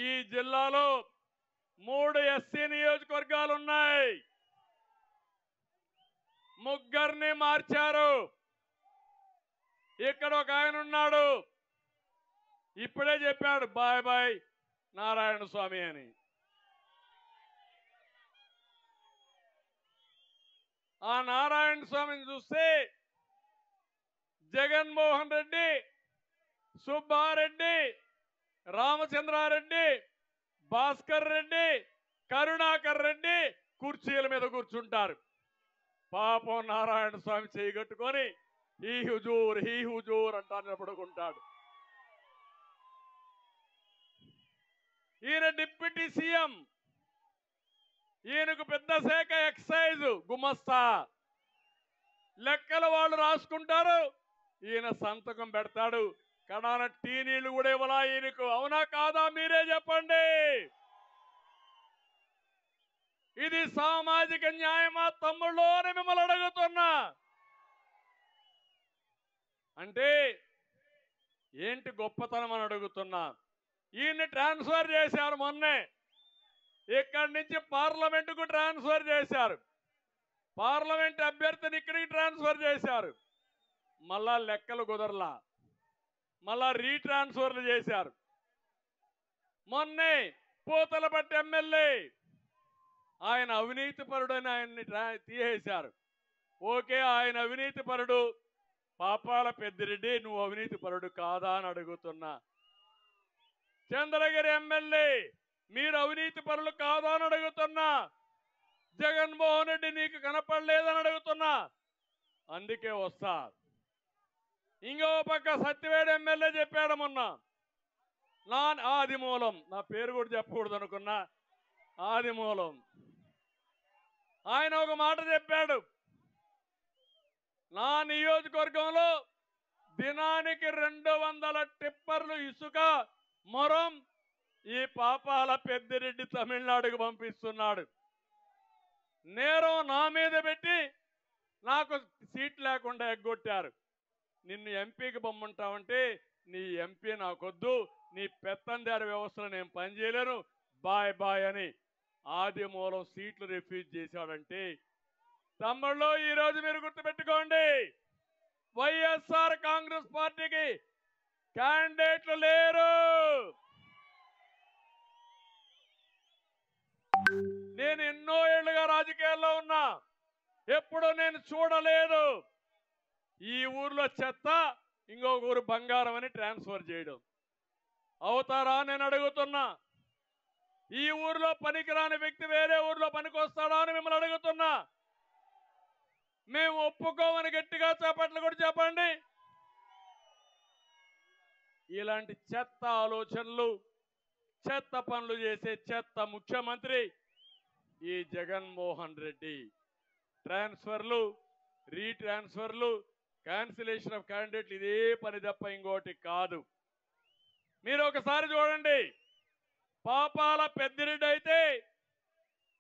ఈ జిల్లాలో 3 ఎస్సీ నియోజకవర్గాలు ఉన్నాయి. ముగ్గురిని మార్చారు. ఇక్కడ ఒక ఆయన ఉన్నాడు, ఇప్పుడే చెప్పాడు బాయ్ బాయ్ నారాయణ స్వామి అని. ఆ నారాయణ స్వామిని చూస్తే జగన్మోహన్ రెడ్డి, సుబ్బారెడ్డి, రామచంద్రారెడ్డి, భాస్కర్ రెడ్డి, కరుణాకర్ రెడ్డి కుర్చీల మీద కూర్చుంటారు. పాపం నారాయణ స్వామి చేయగట్టుకొని హీ హుజూర్ అంటాను పడుకుంటాడు. ఈయన డిప్యూటీ సీఎం, ఈయనకు పెద్ద శాఖ ఎక్సైజ్ గుమస్తా. లెక్కలు వాళ్ళు రాసుకుంటారు, ఈయన సంతకం పెడతాడు. కడాన టీ నీళ్లు కూడా ఇవ్వాలా ఈయనకు? అవునా కాదా మీరే చెప్పండి. ఇది సామాజిక న్యాయమా తమ్ముళ్ళు అని మిమ్మల్ని అడుగుతున్నా. అంటే ఏంటి గొప్పతనం అని అడుగుతున్నా. ఈయన్ని ట్రాన్స్ఫర్ చేశారు మొన్నే, ఇక్కడి నుంచి పార్లమెంటుకు ట్రాన్స్ఫర్ చేశారు. పార్లమెంట్ అభ్యర్థిని ఇక్కడికి ట్రాన్స్ఫర్ చేశారు. మళ్ళా లెక్కలు కుదరలా, మళ్ళా రీట్రాన్స్ఫర్లు చేశారు. మొన్నే పూతలపట్టి ఎమ్మెల్యే ఆయన అవినీతి పరుడని ఆయన్ని తీసేశారు. ఓకే, ఆయన అవినీతి పరుడు. పాపాల పెద్దిరెడ్డి నువ్వు అవినీతి పరుడు కాదా అని అడుగుతున్నా. చంద్రగిరి ఎమ్మెల్యే మీరు అవినీతి పరులు కాదా అని అడుగుతున్నా. జగన్మోహన్ రెడ్డి నీకు కనపడలేదని అడుగుతున్నా. అందుకే వస్తా. ఇంకో పక్క సత్యవేడు ఎమ్మెల్యే చెప్పాడు మొన్న, ఆదిమూలం, నా పేరు కూడా చెప్పకూడదు అనుకున్నా, ఆదిమూలం. ఆయన ఒక మాట చెప్పాడు, నా నియోజకవర్గంలో దినానికి 200 టిప్పర్లు ఇసుక మొరం ఈ పాపాల పెద్దిరెడ్డి తమిళనాడుకు పంపిస్తున్నాడు. నేరం నా మీద పెట్టి నాకు సీట్ లేకుండా ఎగ్గొట్టారు. నిన్ను ఎంపీకి పంపుంటావంటే నీ ఎంపీ నాకొద్దు, నీ పెత్తందారి వ్యవస్థలో నేను పనిచేయలేను, బాయ్ బాయ్ అని ఆదిమూలం సీట్లు రిఫ్యూజ్ చేశాడంటే తమ్ముళ్ళు ఈరోజు మీరు గుర్తుపెట్టుకోండి, వైఎస్ఆర్ కాంగ్రెస్ పార్టీకి క్యాండిడేట్లు లేరు. నేను ఎన్నో ఏళ్లుగా రాజకీయాల్లో ఉన్నా, ఎప్పుడు నేను చూడలేదు ఈ ఊర్లో చెత్త ఇంకొక ఊరు బంగారం అని ట్రాన్స్ఫర్ చేయడం. అవుతారా నేను అడుగుతున్నా. ఈ ఊర్లో పనికిరాని వ్యక్తి వేరే ఊర్లో పనికొస్తాడా అని మిమ్మల్ని అడుగుతున్నా. మేము ఒప్పుకోమని గట్టిగా చేపట్లు కూడా చెప్పండి. ఇలాంటి చెత్త ఆలోచనలు, చెత్త పనులు చేసే చెత్త ముఖ్యమంత్రి ఈ జగన్మోహన్ రెడ్డి. ట్రాన్స్ఫర్లు, రీట్రాన్స్ఫర్లు, క్యాన్సిలేషన్ ఆఫ్ క్యాండిడేట్లు ఇదే పని తప్ప ఇంకోటి కాదు. మీరు ఒకసారి చూడండి, పాపాల పెద్దిరెడ్డి అయితే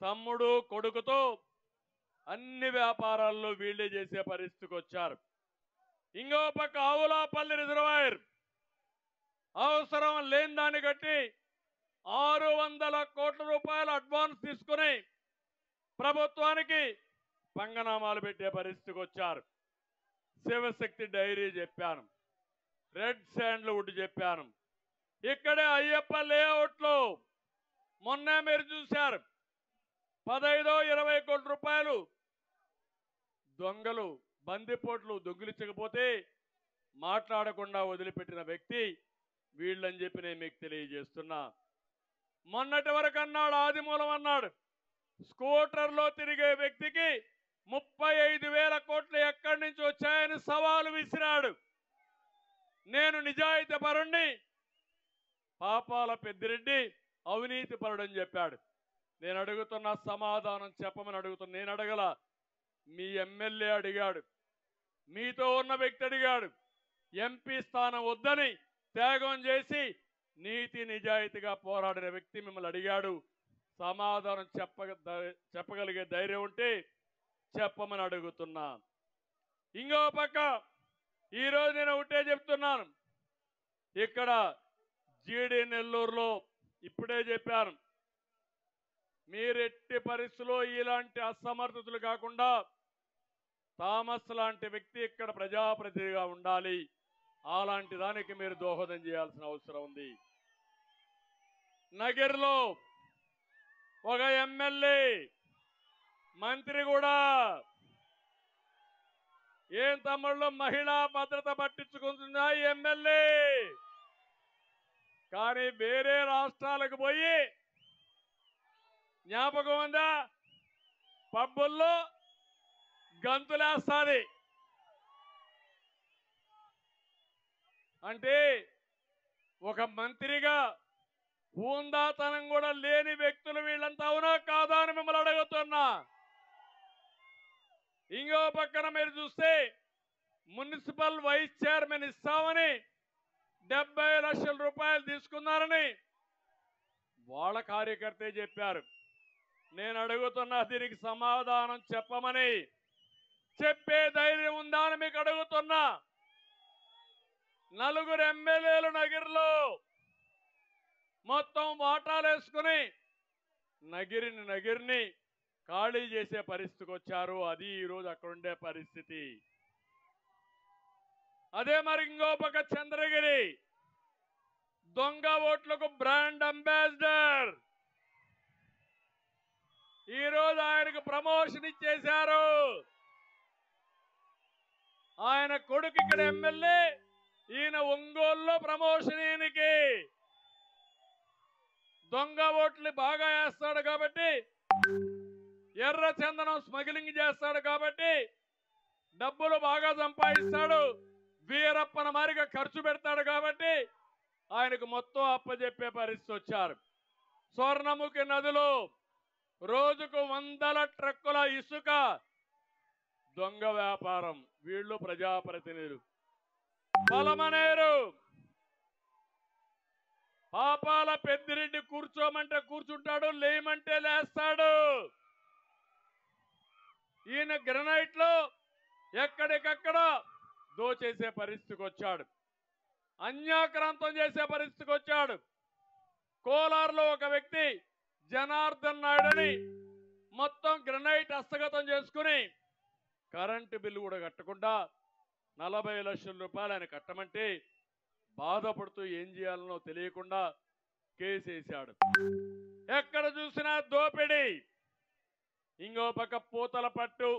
తమ్ముడు కొడుకుతో అన్ని వ్యాపారాల్లో వీళ్ళే చేసే పరిస్థితికి వచ్చారు. ఇంకో పక్క ఆవులాపల్లి రిజర్వాయర్ అవసరం లేని దాన్ని కట్టి 600 కోట్ల రూపాయలు అడ్వాన్స్ తీసుకుని ప్రభుత్వానికి పంగనామాలు పెట్టే పరిస్థితికి వచ్చారు. శివశక్తి డైరీ చెప్పాను, రెడ్ శాండ్ల్వుడ్ చెప్పాను. ఇక్కడే అయ్యప్ప లేఅవుట్లో మొన్న మీరు చూశారు, 15-20 కోట్ల రూపాయలు దొంగలు బందిపోట్లు దొంగిలించకపోతే మాట్లాడకుండా వదిలిపెట్టిన వ్యక్తి వీళ్ళని చెప్పి నేను మీకు తెలియజేస్తున్నా. మొన్నటి వరకు అన్నాడు, ఆదిమూలం అన్నాడు, స్కూటర్లో తిరిగే వ్యక్తికి 35,000 కోట్లు ఎక్కడి నుంచి వచ్చాయని సవాలు విసిరాడు. నేను నిజాయితీ పరుణ్ణి, పాపాల పెద్దిరెడ్డి అవినీతి పరుడని చెప్పాడు. నేను అడుగుతున్న సమాధానం చెప్పమని అడుగుతున్నా. నేను అడగల, మీ ఎమ్మెల్యే అడిగాడు, మీతో ఉన్న వ్యక్తి అడిగాడు. ఎంపీ స్థానం వద్దని త్యాగం చేసి నీతి నిజాయితీగా పోరాడిన వ్యక్తి మిమ్మల్ని అడిగాడు. సమాధానం చెప్పగలిగే ధైర్యం ఉంటే చెప్పమని అడుగుతున్నా. ఇంకో పక్క ఈరోజు నేను ఒకటే చెప్తున్నాను, ఇక్కడ జీడి నెల్లూరులో ఇప్పుడే చెప్పాను, మీరు ఎట్టి పరిస్థితుల్లో ఇలాంటి అసమర్థతలు కాకుండా థామస్ లాంటి వ్యక్తి ఇక్కడ ప్రజాప్రతినిధిగా ఉండాలి. అలాంటి దానికి మీరు దోహదం చేయాల్సిన అవసరం ఉంది. నగిరిలో ఒక ఎమ్మెల్యే మంత్రి కూడా ఏం తమ్ముళ్ళు మహిళా భద్రత పట్టించుకుంటుందా ఈ ఎమ్మెల్యే? కానీ వేరే రాష్ట్రాలకు పోయి జ్ఞాపకం ఉందా, పబ్బుల్లో గంతులేస్తాది. అంటే ఒక మంత్రిగా హూందాతనం కూడా లేని వ్యక్తులు వీళ్ళంతా అవునా కాదా అని మిమ్మల్ని అడుగుతున్నా. ఇంకో పక్కన మీరు చూస్తే మున్సిపల్ వైస్ చైర్మన్ ఇస్తామని 70 లక్షల రూపాయలు తీసుకున్నారని వాళ్ళ కార్యకర్తే చెప్పారు. నేను అడుగుతున్నా, దీనికి సమాధానం చెప్పమని. చెప్పే ధైర్యం ఉందా అని మీకు అడుగుతున్నా. 4 ఎమ్మెల్యేలు నగిరిలో మొత్తం వాటాలు వేసుకుని నగిరిని ఖాళీ చేసే పరిస్థితికి వచ్చారు. అది ఈరోజు అక్కడ ఉండే పరిస్థితి. అదే మరి ఇంకో పక్క చంద్రగిరి దొంగ ఓట్లకు బ్రాండ్ అంబాసిడర్. ఈరోజు ఆయనకు ప్రమోషన్ ఇచ్చేశారు. ఆయన కొడుకు ఇక్కడ ఎమ్మెల్యే, ఈయన ఒంగోలులో ప్రమోషన్. ఈయనకి దొంగ ఓట్లు బాగా వేస్తాడు కాబట్టి, ఎర్ర చందనం స్మగ్లింగ్ చేస్తాడు కాబట్టి, డబ్బులు బాగా సంపాదిస్తాడు, వీరప్పన మారిగా ఖర్చు పెడతాడు కాబట్టి ఆయనకు మొత్తం అప్పచెప్పే పరిస్థితి వచ్చారు. స్వర్ణముఖి నదిలో రోజుకు 100 ట్రక్కుల ఇసుక దొంగ వ్యాపారం. వీళ్ళు ప్రజాప్రతినిధులు. పలమనేరు పాపాల పెద్దిరెడ్డి కూర్చోమంటే కూర్చుంటాడు, లేమంటే లేస్తాడు. ఈయన గ్రనైట్ లో ఎక్కడికక్కడ దోచేసే పరిస్థితికి వచ్చాడు, అన్యాక్రాంతం చేసే పరిస్థితికి వచ్చాడు. కోలార్లో ఒక వ్యక్తి జనార్దన్ నాయుడని మొత్తం గ్రనైట్ హస్తగతం చేసుకుని కరెంటు బిల్లు కూడా కట్టకుండా 40 లక్షల రూపాయలు ఆయన కట్టమంటే బాధపడుతూ ఏం చేయాలనో తెలియకుండా కేసేశాడు. ఎక్కడ చూసినా దోపిడీ. ఇంకో పక్క పూతల పట్టు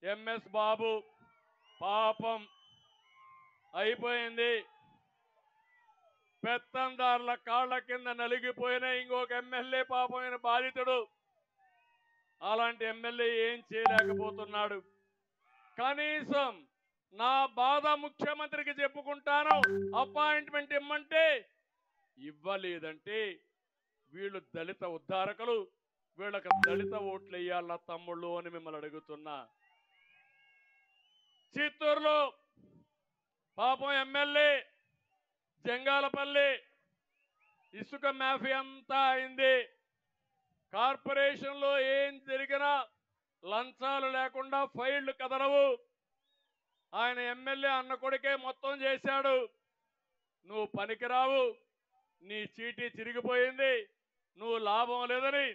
ఎంఎస్ బాబు పాపం అయిపోయింది, పెత్తందారుల కాళ్ల కింద నలిగిపోయిన ఇంకొక ఎమ్మెల్యే పాపమైన బాధితుడు. అలాంటి ఎమ్మెల్యే ఏం చేయలేకపోతున్నాడు. కనీసం నా బాధ ముఖ్యమంత్రికి చెప్పుకుంటాను, అపాయింట్మెంట్ ఇమ్మంటే ఇవ్వలేదంటే వీళ్ళు దళిత ఉద్ధారకులు, వీళ్ళకి దళిత ఓట్లు వేయాల తమ్ముళ్ళు అని మిమ్మల్ని అడుగుతున్నా. చిత్తూరులో పాపం ఎమ్మెల్యే జంగాలపల్లి ఇసుక మాఫియా అంతా అయింది. కార్పొరేషన్లో ఏం జరిగినా లంచాలు లేకుండా ఫైళ్లు కదలవు. ఆయన ఎమ్మెల్యే అన్న కొడుకే మొత్తం చేశాడు. నువ్వు పనికిరావు, నీ చీటీ చిరిగిపోయింది, నువ్వు లాభం లేదని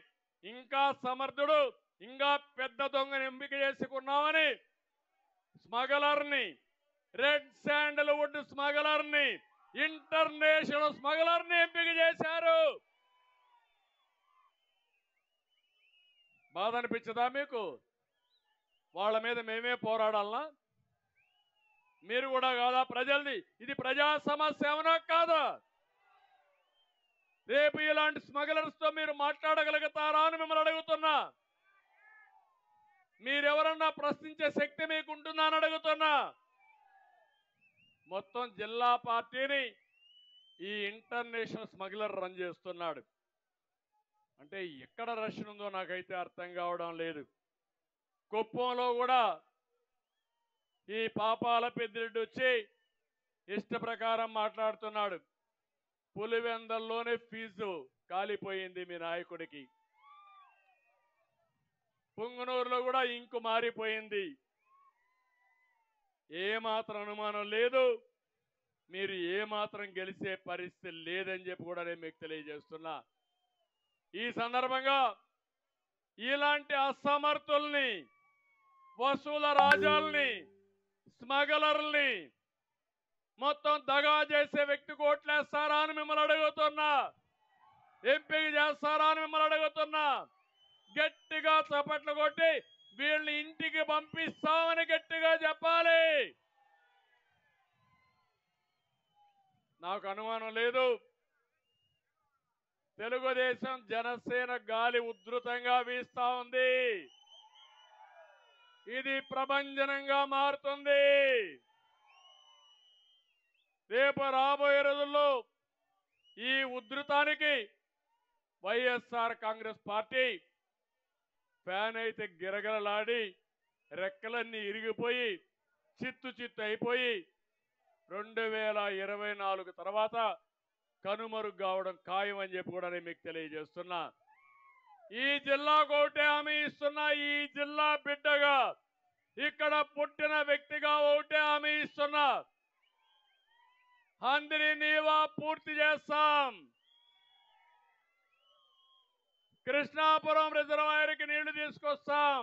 ఇంకా సమర్థుడు, ఇంకా పెద్ద దొంగని ఎంపిక చేసుకున్నావని స్మగలర్ని, రెడ్ శాండల్వుడ్ స్మగలర్ని, ఇంటర్నేషనల్ స్మగలర్ని ఎంపిక చేశారు. బాధ అనిపించదా మీకు? వాళ్ళ మీద మేమే పోరాడాలనా? మీరు కూడా కాదా ప్రజల్ని? ఇది ప్రజా సమస్య అవునా కాదా? రేపు ఇలాంటి స్మగ్లర్స్ తో మీరు మాట్లాడగలుగుతారా అని మిమ్మల్ని అడుగుతున్నా. మీరెవరన్నా ప్రశ్నించే శక్తి మీకు ఉంటుందా అని అడుగుతున్నా. మొత్తం జిల్లా పార్టీని ఈ ఇంటర్నేషనల్ స్మగ్లర్ రన్ చేస్తున్నాడు. అంటే ఎక్కడ రష్యన్ ఉందో నాకైతే అర్థం కావడం లేదు. కుప్పంలో కూడా ఈ పాపాల పెద్దిరెడ్డి వచ్చి ఇష్ట ప్రకారం మాట్లాడుతున్నాడు. పులివెందల్లోనే ఫీజు కాలిపోయింది మీ నాయకుడికి. పుంగనూరులో కూడా ఇంకు మారిపోయింది. ఏమాత్రం అనుమానం లేదు, మీరు ఏమాత్రం గెలిచే పరిస్థితి లేదని చెప్పి కూడా నేను మీకు తెలియజేస్తున్నా. ఈ సందర్భంగా ఇలాంటి అసమర్థుల్ని, వసూల రాజాల్ని, స్మగ్లర్ల్ని మొత్తం దగా చేసే వ్యక్తికి ఓట్లేస్తారా అని మిమ్మల్ని అడుగుతున్నా. ఎంపిక చేస్తారా అని మిమ్మల్ని అడుగుతున్నా. గట్టిగా చప్పట్లు కొట్టి వీళ్ళని ఇంటికి పంపిస్తామని గట్టిగా చెప్పాలి. నాకు అనుమానం లేదు, తెలుగుదేశం జనసేన గాలి ఉధృతంగా వీస్తా ఉంది. ఇది ప్రభంజనంగా మారుతుంది. రేపు రాబోయే రోజుల్లో ఈ ఉధృతానికి వైఎస్ఆర్ కాంగ్రెస్ పార్టీ ఫ్యాన్ అయితే గిరగలలాడి రెక్కలన్నీ ఇరిగిపోయి చిత్తు చిత్తు అయిపోయి 2024 తర్వాత కనుమరుగు కావడం ఖాయం అని చెప్పి కూడా నేను మీకు తెలియజేస్తున్నా. ఈ జిల్లాకు ఒకటే హామీ ఇస్తున్నా. ఈ జిల్లా బిడ్డగా, ఇక్కడ పుట్టిన వ్యక్తిగా ఒకటే హామీ ఇస్తున్నా. హంద్రి నీవా పూర్తి చేస్తాం. కృష్ణాపురం రిజర్వాయర్కి నీళ్లు తీసుకొస్తాం.